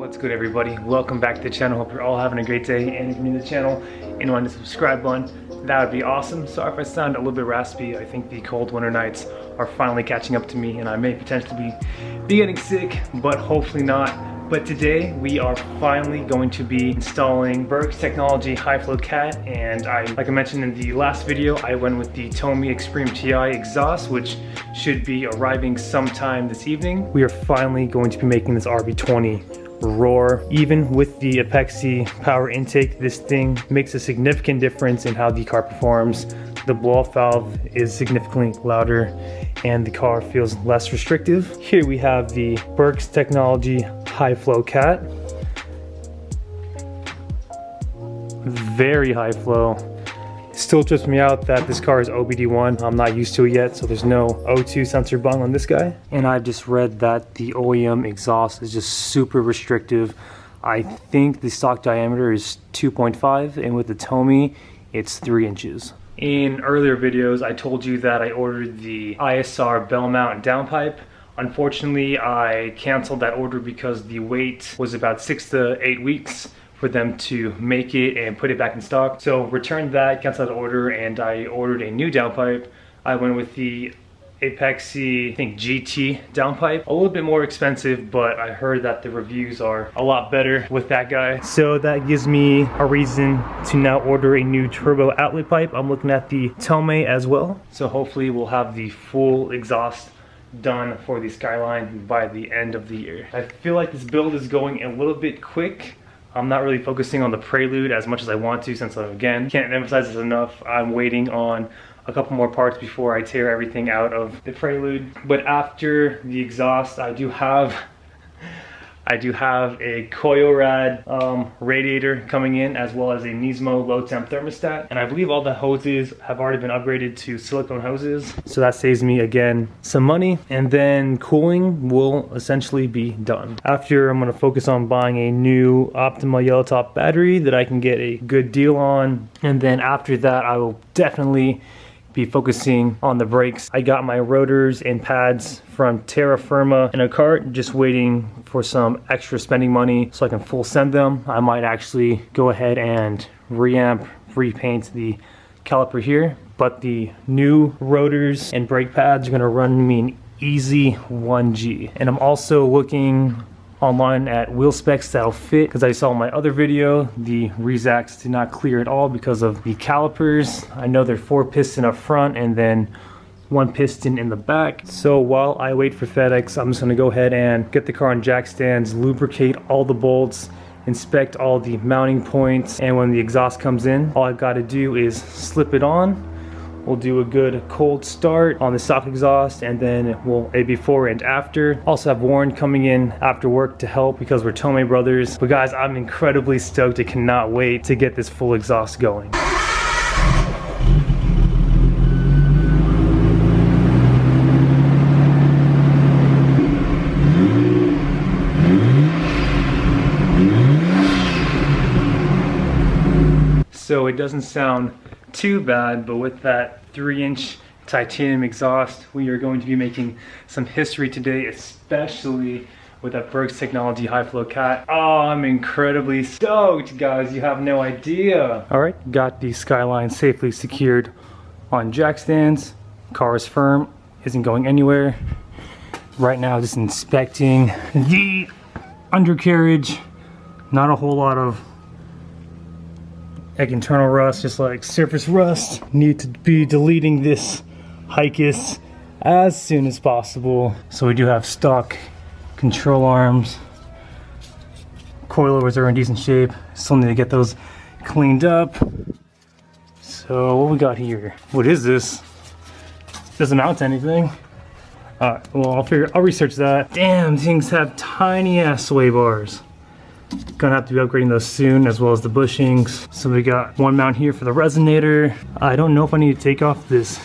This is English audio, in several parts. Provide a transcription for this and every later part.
What's good, everybody? Welcome back to the channel. Hope you're all having a great day, and if you're new to the channel and want the subscribe button, that would be awesome. Sorry if I sound a little bit raspy. I think the cold winter nights are finally catching up to me and I may potentially be getting sick, but hopefully not. But today we are finally going to be installing Berks Technology High Flow Cat, and like I mentioned in the last video, I went with the Tomei Extreme TI exhaust, which should be arriving sometime this evening. We are finally going to be making this RB20 roar. Even with the Apexi power intake, this thing makes a significant difference in how the car performs. The blow-off valve is significantly louder and the car feels less restrictive. Here we have the Berks Technology High Flow Cat. Very high flow. Still trips me out that this car is OBD1. I'm not used to it yet, so there's no O2 sensor bung on this guy. And I've just read that the OEM exhaust is just super restrictive. I think the stock diameter is 2.5, and with the Tomei, it's 3 inches. In earlier videos, I told you that I ordered the ISR bell mount downpipe. Unfortunately, I canceled that order because the wait was about 6 to 8 weeks for them to make it and put it back in stock. So returned that, canceled that order, and I ordered a new downpipe. I went with the Apexi, I think GT downpipe. A little bit more expensive, but I heard that the reviews are a lot better with that guy. So that gives me a reason to now order a new turbo outlet pipe. I'm looking at the Tomei as well. So hopefully we'll have the full exhaust done for the Skyline by the end of the year. I feel like this build is going a little bit quick. I'm not really focusing on the prelude as much as I want to, since again, can't emphasize this enough. I'm waiting on a couple more parts before I tear everything out of the prelude. But after the exhaust, I do have a Koyorad radiator coming in, as well as a Nismo low temp thermostat. And I believe all the hoses have already been upgraded to silicone hoses. So that saves me, again, some money. And then cooling will essentially be done. After, I'm gonna focus on buying a new Optima yellow top battery that I can get a good deal on. And then after that, I will definitely be focusing on the brakes. I got my rotors and pads from Terra Firma in a cart, just waiting for some extra spending money so I can full send them. I might actually go ahead and repaint the caliper here, but the new rotors and brake pads are gonna run me an easy 1G. And I'm also looking online at wheel specs that'll fit, because I saw in my other video the Rezacs did not clear at all because of the calipers. I know they're 4 piston up front and then 1 piston in the back. So while I wait for FedEx, I'm just gonna go ahead and get the car on jack stands, lubricate all the bolts, inspect all the mounting points, and when the exhaust comes in, all I've got to do is slip it on. We'll do a good cold start on the stock exhaust, and then we'll a before and after. Also have Warren coming in after work to help because we're Tomei brothers. But guys, I'm incredibly stoked. I cannot wait to get this full exhaust going. So it doesn't sound too bad, but with that 3-inch titanium exhaust, we are going to be making some history today, especially with that Berks Technology High Flow Cat. Oh, I'm incredibly stoked, guys. You have no idea. All right, got the Skyline safely secured on jack stands. Car is firm, isn't going anywhere. Right now, just inspecting the undercarriage. Not a whole lot of like internal rust, just like surface rust. Need to be deleting this Hikis as soon as possible. So we do have stock control arms. Coilovers are in decent shape. Still need to get those cleaned up. So what we got here? What is this? Doesn't mount to anything. Alright, well I'll research that. Damn, things have tiny ass sway bars. Gonna have to be upgrading those soon, as well as the bushings. So we got one mount here for the resonator. I don't know if I need to take off this,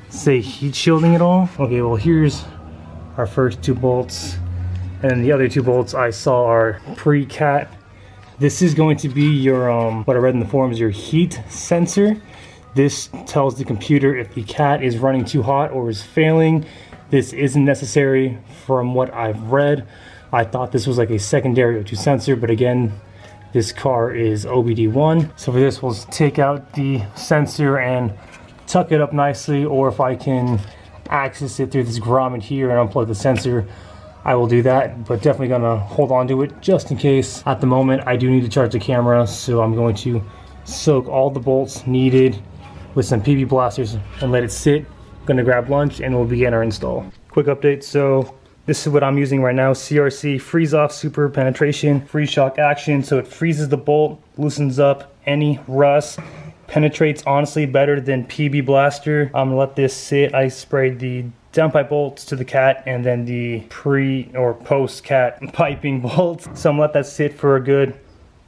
say, heat shielding at all. Okay, well here's our first 2 bolts. And then the other 2 bolts I saw are pre-cat. This is going to be your, what I read in the forums, your heat sensor. This tells the computer if the cat is running too hot or is failing. This isn't necessary from what I've read. I thought this was like a secondary O2 sensor, but again, this car is OBD1. So for this, we'll take out the sensor and tuck it up nicely, or if I can access it through this grommet here and unplug the sensor, I will do that, but definitely gonna hold on to it just in case. At the moment, I do need to charge the camera, so I'm going to soak all the bolts needed with some PB blasters and let it sit. Gonna grab lunch and we'll begin our install. Quick update, so this is what I'm using right now, CRC Freeze Off Super Penetration Freeze Shock Action. So it freezes the bolt, loosens up any rust, penetrates honestly better than PB Blaster. I'm gonna let this sit. I sprayed the downpipe bolts to the cat and then the pre or post cat piping bolts. So I'm gonna let that sit for a good,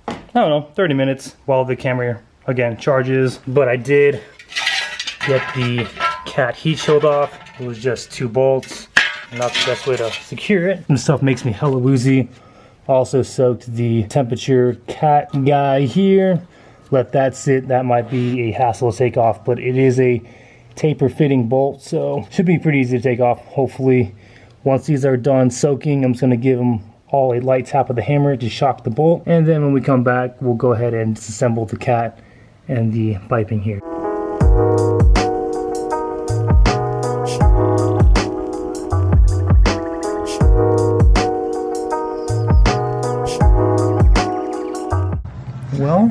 I don't know, 30 minutes while the camera again charges. But I did get the cat heat shield off. It was just 2 bolts. Not the best way to secure it. This stuff makes me hella woozy. Also soaked the temperature cat guy here. Let that sit. That might be a hassle to take off, but it is a taper fitting bolt, so should be pretty easy to take off, hopefully. Once these are done soaking, I'm just going to give them all a light tap of the hammer to shock the bolt, and then when we come back, we'll go ahead and disassemble the cat and the piping here. Well,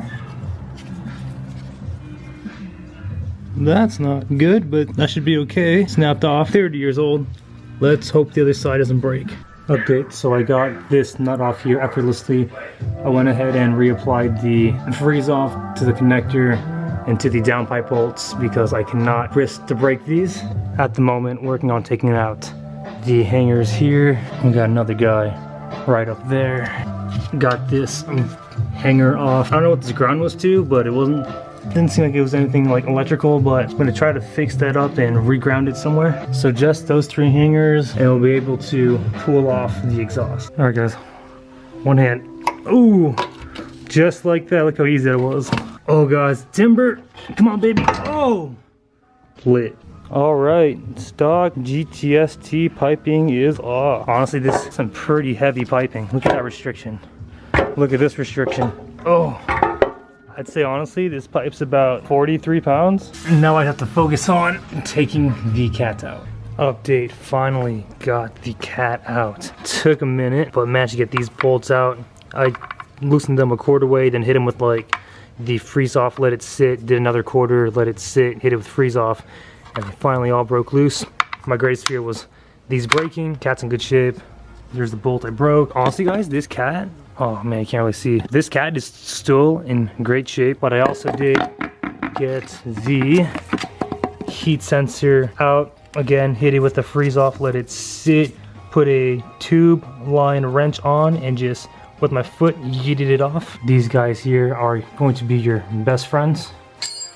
that's not good, but that should be okay. Snapped off, 30 years old. Let's hope the other side doesn't break. Update, so I got this nut off here effortlessly. I went ahead and reapplied the freeze off to the connector and to the downpipe bolts because I cannot risk to break these. At the moment, working on taking out the hangers here. We got another guy right up there. Got this hanger off. I don't know what this ground was to, but didn't seem like it was anything like electrical, but I'm gonna try to fix that up and reground it somewhere. So just those 3 hangers and we'll be able to pull off the exhaust. All right guys, one hand. Ooh, just like that. Look how easy that was. Oh guys, timber, come on baby. Oh, lit. All right, stock GTST piping is off. Honestly, this is some pretty heavy piping. Look at that restriction. Look at this restriction. Oh, I'd say honestly, this pipe's about 43 pounds. Now I have to focus on taking the cat out. Update, finally got the cat out. Took a minute, but managed to get these bolts out. I loosened them a quarter way, then hit them with like the freeze off, let it sit, did another quarter, let it sit, hit it with freeze off, and they finally all broke loose. My greatest fear was these breaking. Cat's in good shape. There's the bolt I broke. Honestly guys, this cat, oh man, you can't really see. This cat is still in great shape, but I also did get the heat sensor out. Again, hit it with the freeze off, let it sit, put a tube line wrench on, and just with my foot yeeted it off. These guys here are going to be your best friends.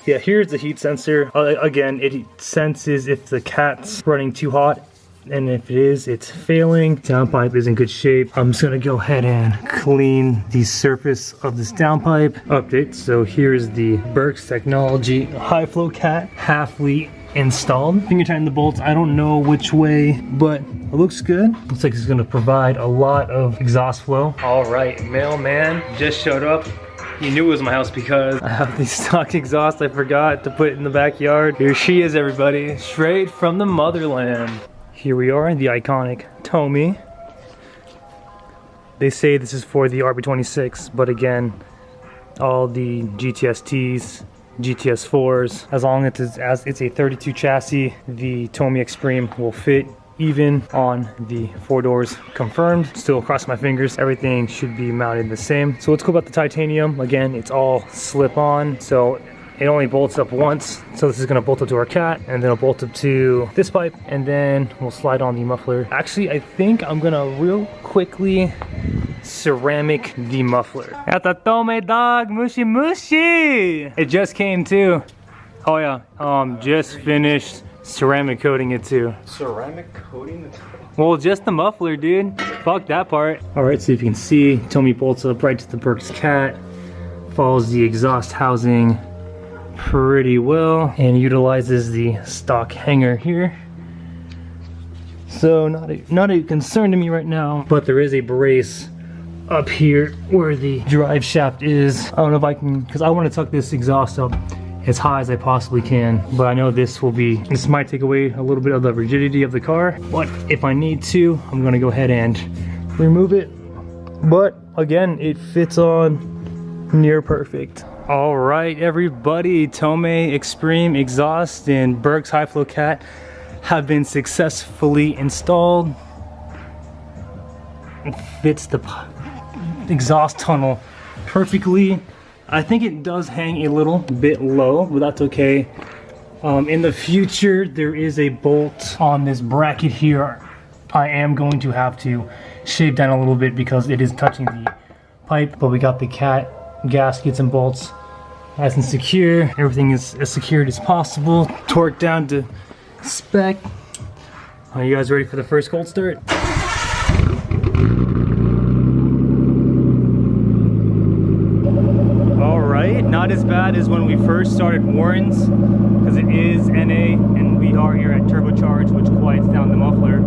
Yeah, here's the heat sensor. Again, it senses if the cat's running too hot, and if it is, it's failing. Downpipe is in good shape. I'm just gonna go ahead and clean the surface of this downpipe. Update, so here's the Burks Technology high flow cat, halfly installed. Finger tighten the bolts. I don't know which way, but it looks good. Looks like it's gonna provide a lot of exhaust flow. All right, mailman just showed up. He knew it was my house because I have the stock exhaust I forgot to put in the backyard. Here she is, everybody, straight from the motherland. Here we are, the iconic Tomei. They say this is for the RB26, but again, all the GTSTs, GTS4s, as long as it's a 32 chassis, the Tomei Extreme will fit even on the 4 doors. Confirmed. Still cross my fingers, everything should be mounted the same. So what's cool about the titanium, again, it's all slip on, so it only bolts up once. So this is gonna bolt up to our cat, and then it'll bolt up to this pipe, and then we'll slide on the muffler. Actually, I think I'm gonna real quickly ceramic the muffler. At the Tomei dog, mushy mushy. It just came too. Oh yeah, just finished ceramic coating it too. Ceramic coating? Well, just the muffler, dude. Fuck that part. All right, so if you can see, Tomei bolts up right to the Burks cat, follows the exhaust housing pretty well, and utilizes the stock hanger here. So not a concern to me right now, but there is a brace up here where the drive shaft is. I don't know if I can, because I want to tuck this exhaust up as high as I possibly can, but I know this might take away a little bit of the rigidity of the car, but if I need to, I'm gonna go ahead and remove it. But again, it fits on near perfect. All right, everybody, Tomei Extreme exhaust and Berg's high flow cat have been successfully installed. It fits the exhaust tunnel perfectly. I think it does hang a little bit low, but that's okay. In the future, there is a bolt on this bracket here. I am going to have to shave down a little bit because it is touching the pipe, but we got the cat gaskets and bolts nice and secure. Everything is as secured as possible. Torque down to spec. Are you guys ready for the first cold start? Alright, not as bad as when we first started Warren's, because it is NA and we are here at turbocharge, which quiets down the muffler.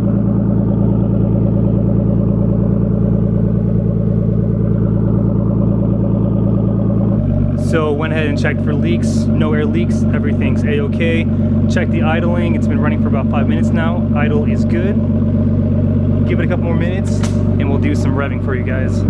So went ahead and checked for leaks, no air leaks, everything's a-okay. Check the idling, it's been running for about 5 minutes now. Idle is good. Give it a couple more minutes and we'll do some revving for you guys.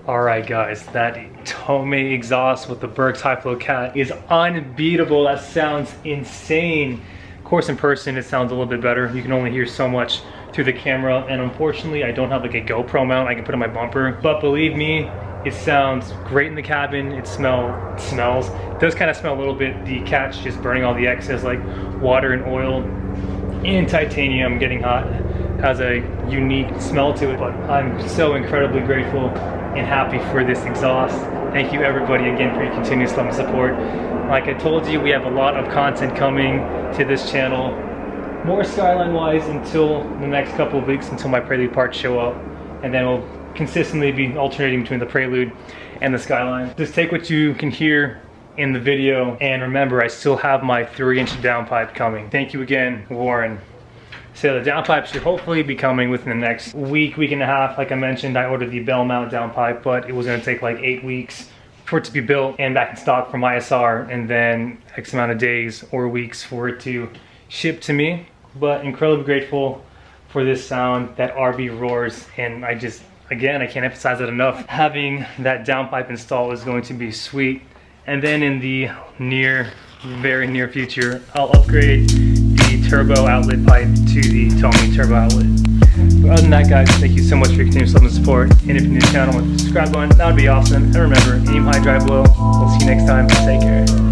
Alright guys, that Tomei exhaust with the Berg's high flow cat is unbeatable. That sounds insane. Of course in person it sounds a little bit better. You can only hear so much through the camera, and unfortunately I don't have like a GoPro mount I can put on my bumper. But believe me, it sounds great in the cabin. It smells. It does kind of smell a little bit. The cat's just burning all the excess like water and oil and titanium getting hot. Has a unique smell to it, but I'm so incredibly grateful and happy for this exhaust. Thank you everybody again for your continuous love and support. Like I told you, we have a lot of content coming to this channel, more Skyline wise, until the next couple of weeks, until my Prelude parts show up, and then we'll consistently be alternating between the Prelude and the Skyline. Just take what you can hear in the video, and remember I still have my 3-inch downpipe coming. Thank you again, Warren. So the downpipe should hopefully be coming within the next week and a half. Like I mentioned, I ordered the bell mount downpipe, but it was going to take like 8 weeks for it to be built and back in stock from ISR, and then X amount of days or weeks for it to ship to me. But incredibly grateful for this sound that RB roars, and I just, again, I can't emphasize it enough. Having that downpipe installed is going to be sweet. And then in the very near future, I'll upgrade the turbo outlet pipe to the Tomei turbo outlet. But other than that, guys, thank you so much for your continuous love and support. And if you're new to the channel, hit the subscribe button, that would be awesome. And remember, aim high, drive low. We'll see you next time. Take care.